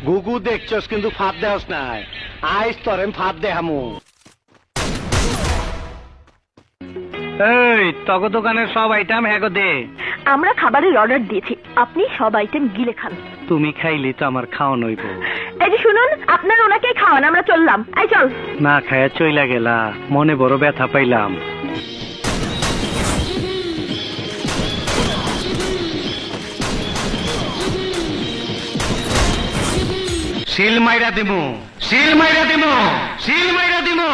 গুগু দেখছস কিন্তু ফাঁদ দেহস নাই, আইস তরেন ফাঁদ দেহামু। এই তগ দোকানের সব আইটেম হ্যাগো দে। আমরা খাবারের অর্ডার দিয়েছি, আপনি সব আইটেম গিলে খান। তুমি খাইলি তো আমার খাওয়া নইব। এই যে শুনুন, আপনার ওনাকে খাওয়ান, আমরা চললাম। এই চল। না খায়া চইলা গেলা, মনে বড় ব্যথা পাইলাম। শিল মাইরা দিমু, শিল মাইরা দিমু, শিল মাইরা দিমু।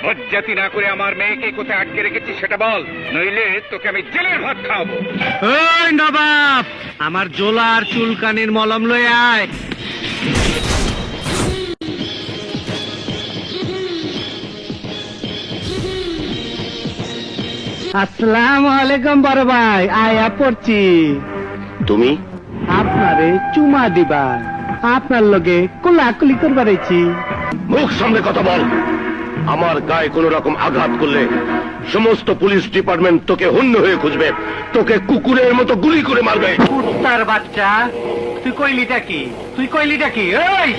বজ্জাতি না করে আমার মেয়েকে কোথায় আটকে রেখেছিস সেটা বল, নইলে তোকে আমি জেলের ভাত খাওয়াবো। ওই নবাব, আমার জোলার চুলকানির মলম লই আয়। আসসালামু আলাইকুম বড় ভাই, আয়া পড়ছি। তুমি আপনারে চুমা দিবা, আপনার লগে কোলাকুলি করবার আইছি। মুখ সামনে কথা বল। আমার গায়ে কোন রকম আঘাত করলে সমস্ত পুলিশ ডিপার্টমেন্ট তোকে হন্য হয়ে খুঁজবে, তোকে কুকুরের মতো গুলি করে মারবে। কুত্তার বাচ্চা, তুই কইলিটা কি? তুই কইলিটা কি? এই